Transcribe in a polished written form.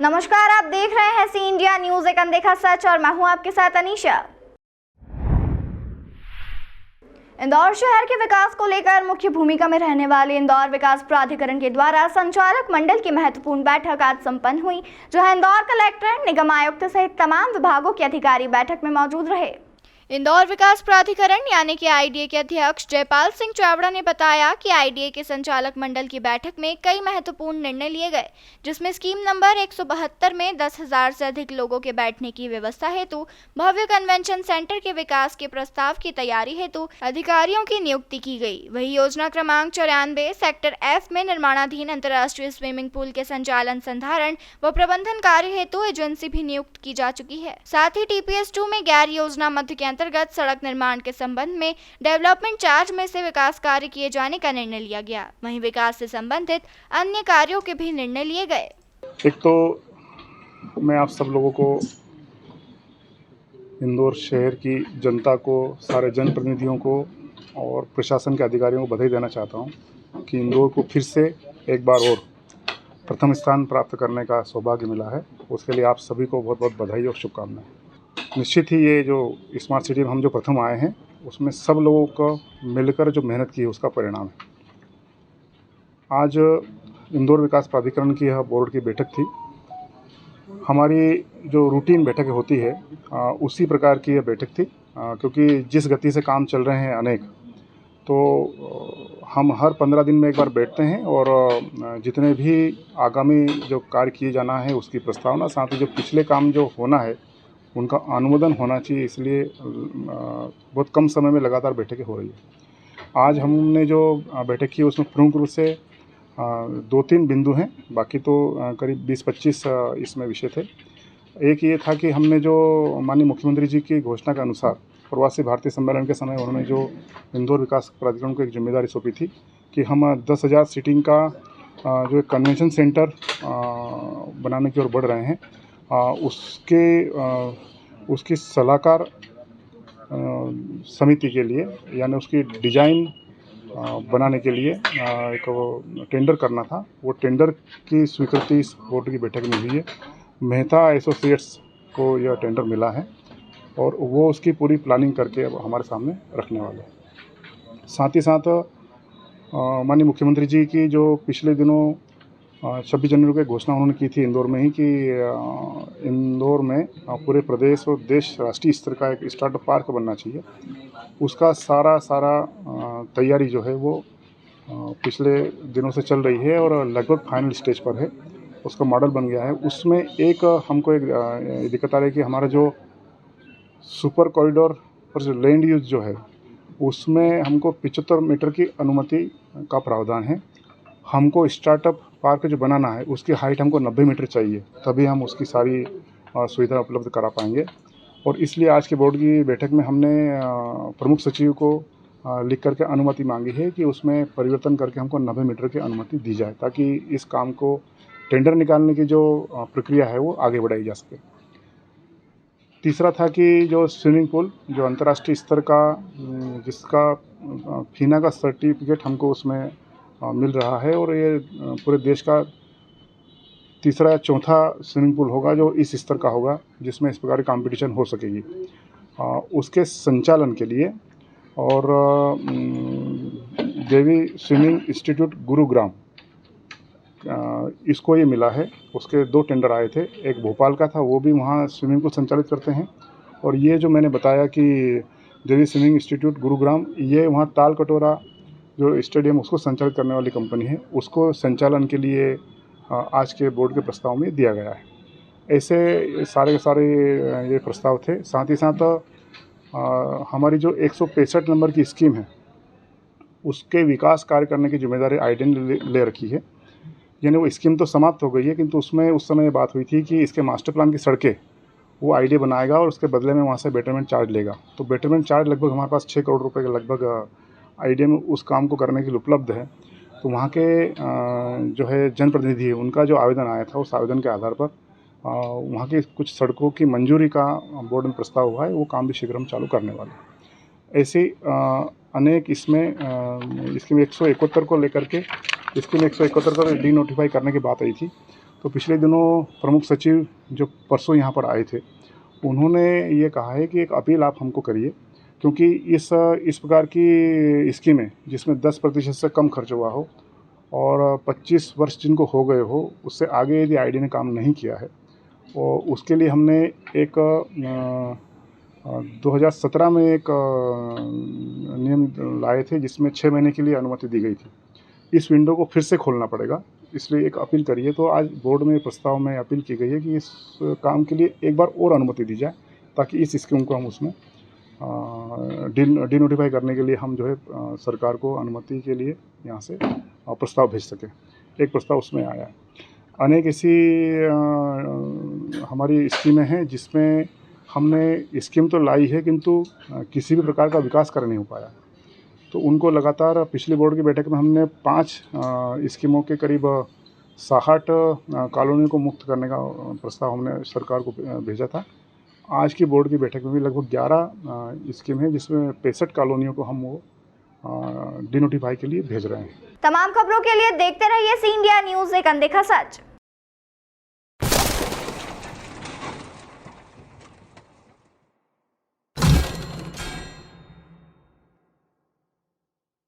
नमस्कार, आप देख रहे हैं सी इंडिया न्यूज, एक अनदेखा सच, और मैं हूं आपके साथ अनीशा। इंदौर शहर के विकास को लेकर मुख्य भूमिका में रहने वाले इंदौर विकास प्राधिकरण के द्वारा संचालक मंडल की महत्वपूर्ण बैठक आज संपन्न हुई, जहां इंदौर कलेक्टर, निगम आयुक्त सहित तमाम विभागों के अधिकारी बैठक में मौजूद रहे। इंदौर विकास प्राधिकरण यानी कि आईडीए के अध्यक्ष जयपाल सिंह चावड़ा ने बताया कि आईडीए के संचालक मंडल की बैठक में कई महत्वपूर्ण निर्णय लिए गए, जिसमें स्कीम नंबर 172 में 10,000 से अधिक लोगों के बैठने की व्यवस्था हेतु भव्य कन्वेंशन सेंटर के विकास के प्रस्ताव की तैयारी हेतु अधिकारियों की नियुक्ति की गई। वही योजना क्रमांक 94 सेक्टर F में निर्माणाधीन अंतर्राष्ट्रीय स्विमिंग पूल के संचालन, संधारण व प्रबंधन कार्य हेतु एजेंसी भी नियुक्त की जा चुकी है। साथ ही TPS-2 में गैर योजना मध्य के अंतर्गत सड़क निर्माण के संबंध में डेवलपमेंट चार्ज में से विकास कार्य किए जाने का निर्णय लिया गया। वहीं विकास से संबंधित अन्य कार्यों के भी निर्णय लिए गए। एक तो मैं आप सब लोगों को, इंदौर शहर की जनता को, सारे जनप्रतिनिधियों को और प्रशासन के अधिकारियों को बधाई देना चाहता हूं कि इंदौर को फिर से एक बार और प्रथम स्थान प्राप्त करने का सौभाग्य मिला है। उसके लिए आप सभी को बहुत बहुत बधाई और शुभकामनाएं। निश्चित ही ये जो स्मार्ट सिटी में हम जो प्रथम आए हैं, उसमें सब लोगों को मिलकर जो मेहनत की है उसका परिणाम है। आज इंदौर विकास प्राधिकरण की यह बोर्ड की बैठक थी। हमारी जो रूटीन बैठकें होती है उसी प्रकार की यह बैठक थी, क्योंकि जिस गति से काम चल रहे हैं अनेक, तो हम हर 15 दिन में एक बार बैठते हैं और जितने भी आगामी जो कार्य किए जाना है उसकी प्रस्तावना, साथ ही जो पिछले काम जो होना है उनका अनुमोदन होना चाहिए। इसलिए बहुत कम समय में लगातार बैठकें हो रही है। आज हमने जो बैठक की उसमें प्रमुख रूप से 2-3 बिंदु हैं, बाकी तो करीब 20-25 इसमें विषय थे। एक ये था कि हमने जो माननीय मुख्यमंत्री जी की घोषणा के अनुसार प्रवासी भारतीय सम्मेलन के समय उन्होंने जो इंदौर विकास प्राधिकरण को एक जिम्मेदारी सौंपी थी कि हम 10,000 सीटिंग का जो एक कन्वेंशन सेंटर बनाने की ओर बढ़ रहे हैं, उसकी सलाहकार समिति के लिए, यानी उसकी डिज़ाइन बनाने के लिए एक टेंडर करना था। वो टेंडर की स्वीकृति इस बोर्ड की बैठक में हुई है। मेहता एसोसिएट्स को यह टेंडर मिला है और वो उसकी पूरी प्लानिंग करके अब हमारे सामने रखने वाले हैं। साथ ही साथ माननीय मुख्यमंत्री जी की जो पिछले दिनों 26 जनवरी को घोषणा उन्होंने की थी इंदौर में ही कि इंदौर में पूरे प्रदेश और देश राष्ट्रीय स्तर का एक स्टार्टअप पार्क बनना चाहिए। उसका सारा तैयारी जो है वो पिछले दिनों से चल रही है और लगभग फाइनल स्टेज पर है। उसका मॉडल बन गया है। उसमें एक हमको एक दिक्कत आ रही है कि हमारा जो सुपर कॉरिडोर पर जो लैंड यूज जो है उसमें हमको 75 मीटर की अनुमति का प्रावधान है। हमको स्टार्टअप पार्क जो बनाना है उसकी हाइट हमको 90 मीटर चाहिए, तभी हम उसकी सारी सुविधा उपलब्ध करा पाएंगे। और इसलिए आज के बोर्ड की बैठक में हमने प्रमुख सचिव को लिख करके अनुमति मांगी है कि उसमें परिवर्तन करके हमको 90 मीटर की अनुमति दी जाए, ताकि इस काम को टेंडर निकालने की जो प्रक्रिया है वो आगे बढ़ाई जा सके। तीसरा था कि जो स्विमिंग पूल जो अंतर्राष्ट्रीय स्तर का, जिसका फीना का सर्टिफिकेट हमको उसमें मिल रहा है, और ये पूरे देश का तीसरा या चौथा स्विमिंग पूल होगा जो इस स्तर का होगा जिसमें इस प्रकार की कंपटीशन हो सकेगी। उसके संचालन के लिए और देवी स्विमिंग इंस्टीट्यूट गुरुग्राम, इसको ये मिला है। उसके 2 टेंडर आए थे, एक भोपाल का था, वो भी वहाँ स्विमिंग को संचालित करते हैं, और ये जो मैंने बताया कि देवी स्विमिंग इंस्टीट्यूट गुरुग्राम, ये वहाँ ताल कटोरा जो स्टेडियम उसको संचालित करने वाली कंपनी है, उसको संचालन के लिए आज के बोर्ड के प्रस्ताव में दिया गया है। ऐसे सारे के सारे ये प्रस्ताव थे। साथ ही साथ हमारी जो 165 नंबर की स्कीम है उसके विकास कार्य करने की जिम्मेदारी आईडीए ने ले रखी है। यानी वो स्कीम तो समाप्त हो गई है, किंतु उसमें उस समय बात हुई थी कि इसके मास्टर प्लान की सड़कें वो आईडीए बनाएगा और उसके बदले में वहाँ से बेटरमेंट चार्ज लेगा। तो बेटरमेंट चार्ज लगभग हमारे पास 6 करोड़ रुपए के लगभग आईडीए में उस काम को करने के लिए उपलब्ध है। तो वहाँ के जो है जनप्रतिनिधि है, उनका जो आवेदन आया था, उस आवेदन के आधार पर वहाँ की कुछ सड़कों की मंजूरी का बोर्ड में प्रस्ताव हुआ है। वो काम भी शीघ्र हम चालू करने वाले हैं। ऐसे अनेक इसमें 171 को लेकर के, इसके में 171 को डी नोटिफाई करने की बात आई थी। तो पिछले दिनों प्रमुख सचिव जो परसों यहाँ पर आए थे, उन्होंने ये कहा है कि एक अपील आप हमको करिए, क्योंकि इस प्रकार की स्कीमें जिसमें 10% से कम खर्च हुआ हो और 25 वर्ष जिनको हो गए हो, उससे आगे यदि आईडी ने काम नहीं किया है, और उसके लिए हमने एक 2017 में एक नियम लाए थे जिसमें 6 महीने के लिए अनुमति दी गई थी। इस विंडो को फिर से खोलना पड़ेगा, इसलिए एक अपील करिए। तो आज बोर्ड में प्रस्ताव में अपील की गई है कि इस काम के लिए एक बार और अनुमति दी जाए, ताकि इस स्कीम को हम उसमें डिनोटिफाई करने के लिए हम जो है सरकार को अनुमति के लिए यहाँ से प्रस्ताव भेज सकें। एक प्रस्ताव उसमें आया है। अनेक ऐसी हमारी स्कीमें हैं जिसमें हमने स्कीम तो लाई है, किंतु किसी भी प्रकार का विकास कर नहीं हो पाया। तो उनको लगातार पिछली बोर्ड की बैठक में हमने 5 स्कीमों के करीब 60 कॉलोनियों को मुक्त करने का प्रस्ताव हमने सरकार को भेजा था। आज की बोर्ड की बैठक में भी लगभग 11 स्कीम है जिसमें 65 कॉलोनियों को हम वो डिनोटिफाई के लिए भेज रहे हैं। तमाम खबरों के लिए देखते रहिए सी इंडिया न्यूज़, एक अनदेखा सच।